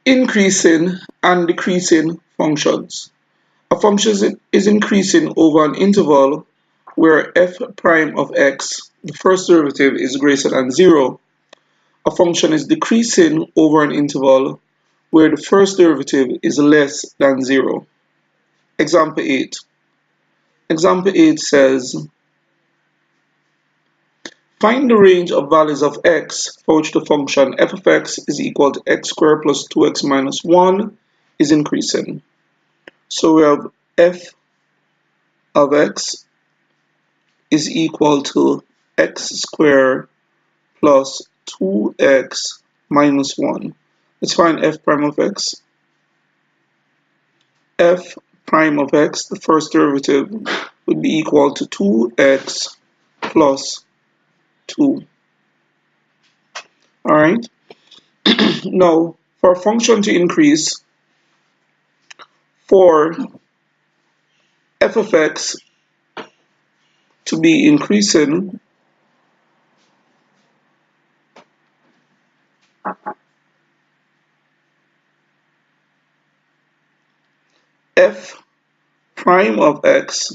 Increasing and decreasing functions. A function is increasing over an interval where f prime of x, the first derivative, is greater than 0. A function is decreasing over an interval where the first derivative is less than 0. Example 8. Example 8 says, find the range of values of x for which the function f of x is equal to x squared plus 2x minus 1 is increasing. So we have f of x is equal to x squared plus 2x minus 1. Let's find f prime of x. F prime of x, the first derivative, would be equal to 2x plus 2. Alright? Now, for a function to increase, for f of x to be increasing, f prime of x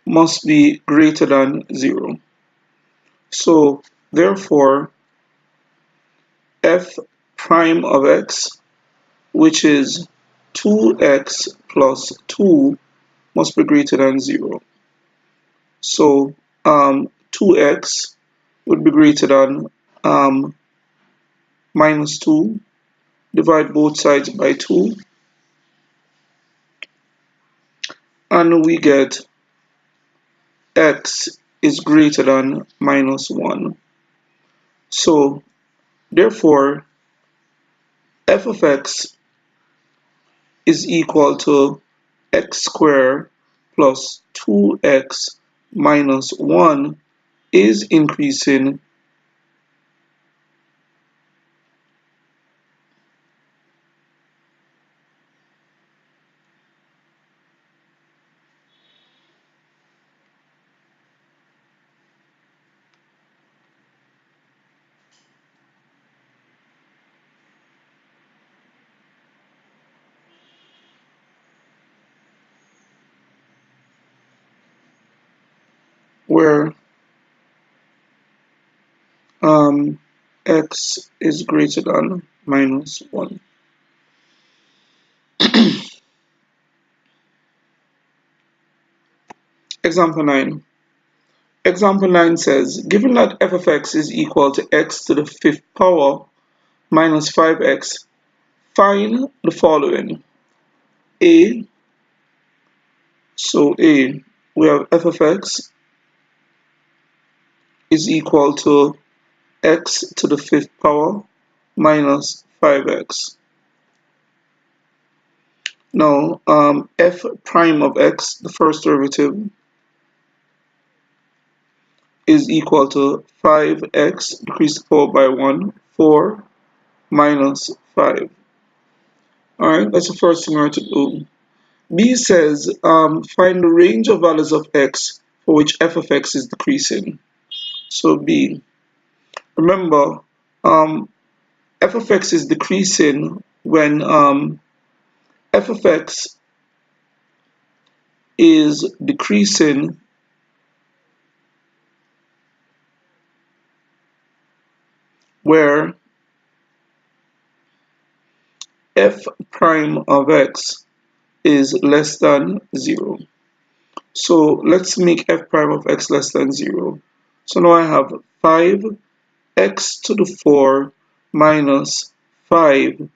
must be greater than 0. So, therefore, f prime of x, which is 2x plus 2, must be greater than 0. So 2x would be greater than minus 2. Divide both sides by 2. And we get x is greater than minus 1. So therefore, f of x is equal to x squared plus 2x minus 1 is increasing where x is greater than minus 1. Example 9. Example 9 says, given that f of x is equal to x to the fifth power minus 5x, find the following. A, we have f of x is equal to x to the fifth power minus 5x. Now, f prime of x, the first derivative, is equal to 5x increase the power by 1, 4 minus 5. Alright, that's the first thing we have to do. B says, find the range of values of x for which f of x is decreasing. So B, remember, f of x is decreasing when f of x is decreasing where f prime of x is less than 0. So let's make f prime of x less than 0. So now I have 5x to the 4 minus 5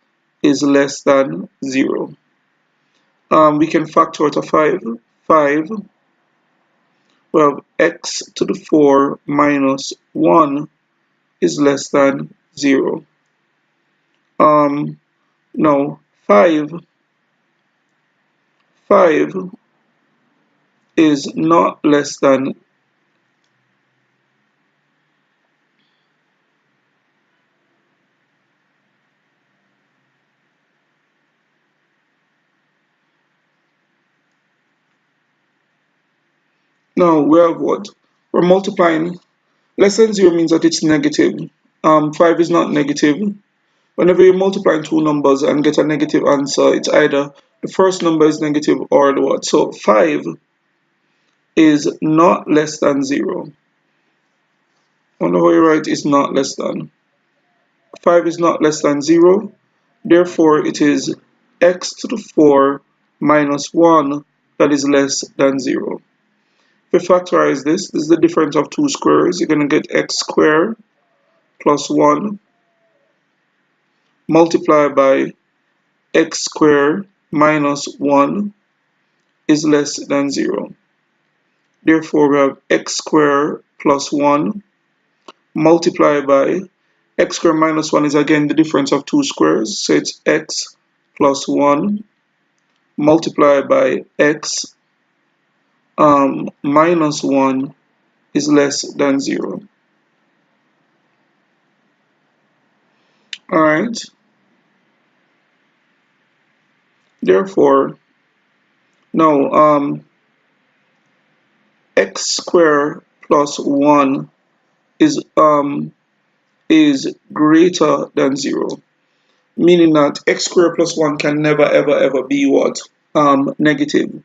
is less than 0. We can factor out a 5. 5. We have x to the 4 minus 1 is less than 0. Now 5 is not less than now we have what? We're multiplying. Less than 0 means that it's negative. 5 is not negative. Whenever you multiply two numbers and get a negative answer, it's either the first number is negative or the what. So 5 is not less than 0. I wonder how you write is not less than. 5 is not less than 0. Therefore, it is x to the 4 minus 1 that is less than 0. If you factorize this is the difference of two squares. You're going to get x squared plus 1 multiplied by x squared minus 1 is less than 0. Therefore, we have x squared plus 1 multiplied by x squared minus 1 is again the difference of two squares. So it's x plus 1 multiplied by x minus 1 is less than 0. Alright. Therefore, now x squared plus 1 is greater than 0, meaning that x squared plus 1 can never ever be what? Negative.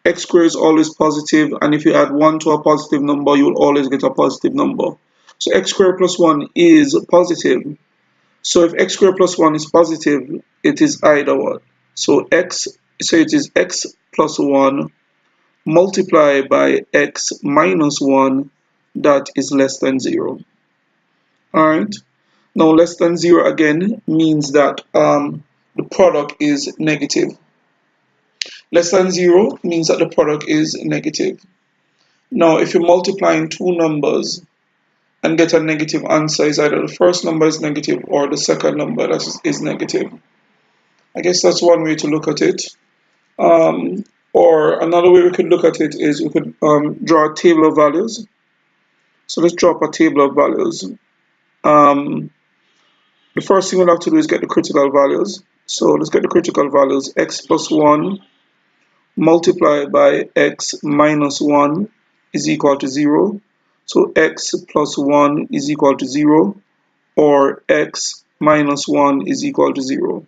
X squared is always positive, and if you add 1 to a positive number, you will always get a positive number. So x squared plus 1 is positive. So if x squared plus 1 is positive, it is either what? So it is x plus 1 multiplied by x minus 1 that is less than 0. Alright. Now less than 0 again means that the product is negative. Less than 0 means that the product is negative. Now if you're multiplying two numbers and get a negative answer, is either the first number is negative or the second number that is negative. I guess that's one way to look at it. Or another way we could look at it is we could draw a table of values. So let's draw up a table of values. The first thing we'll have to do is get the critical values. So let's get the critical values. X plus 1 multiplied by x minus 1 is equal to 0. So x plus 1 is equal to 0, or x minus 1 is equal to 0.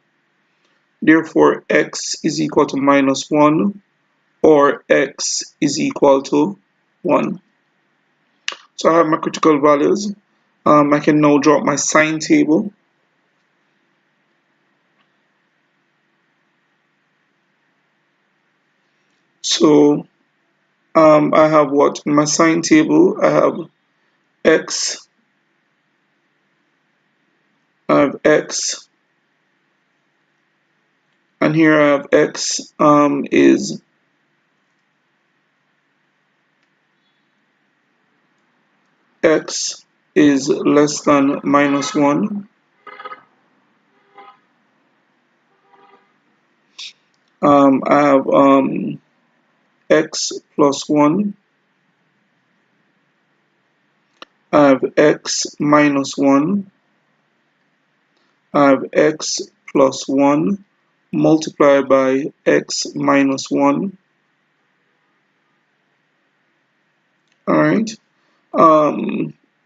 Therefore, x is equal to minus 1, or x is equal to 1. So I have my critical values. I can now draw my sign table. So I have what? In my sign table, I have x, and here I have x is x is less than minus 1. I have x plus 1. I have x minus 1. I have x plus 1 multiplied by x minus 1. Alright.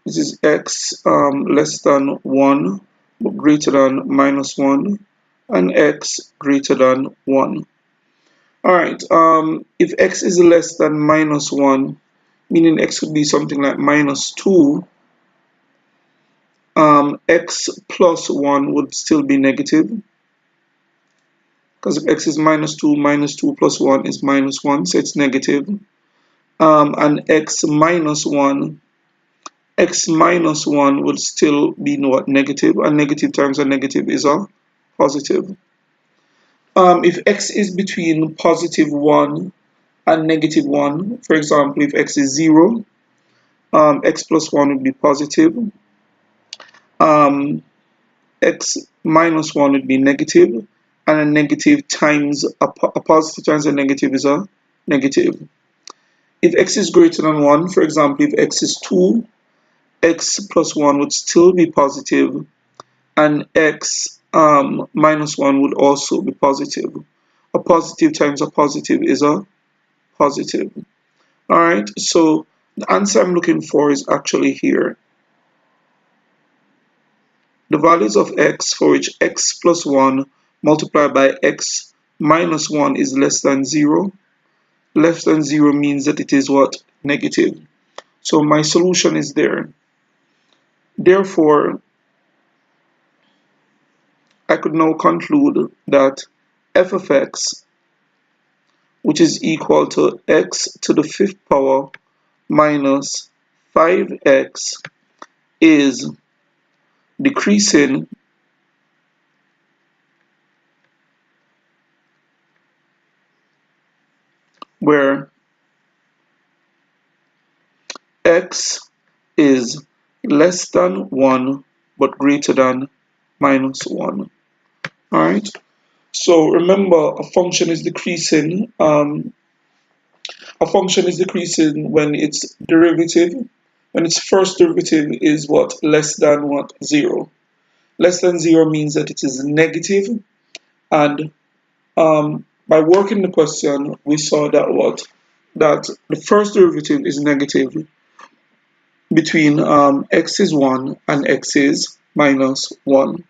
This is x less than 1 but greater than minus 1, and x greater than 1. Alright, if x is less than minus 1, meaning x could be something like minus 2, x plus 1 would still be negative. Because if x is minus 2 plus 1 is minus 1, so it's negative. And x minus 1 would still be what? Negative, and negative times a negative is a positive. If x is between positive 1 and negative 1, for example, if x is 0, x plus 1 would be positive. X minus 1 would be negative, and a negative times a positive times a negative is a negative. If x is greater than 1, for example, if x is 2, x plus 1 would still be positive, and x minus 1 would also be positive. A positive times a positive is a positive. Alright, so the answer I'm looking for is actually here. the values of x for which x plus 1 multiplied by x minus 1 is less than 0. Less than 0 means that it is what? Negative. So my solution is there. Therefore, I could now conclude that f of x, which is equal to x to the fifth power minus 5x, is decreasing where x is less than 1 but greater than minus 1. Alright, so remember a function is decreasing. A function is decreasing when its derivative, when its first derivative is what? Less than what? 0. Less than 0 means that it is negative, and by working the question, we saw that what? That the first derivative is negative between x is 1 and x is minus 1.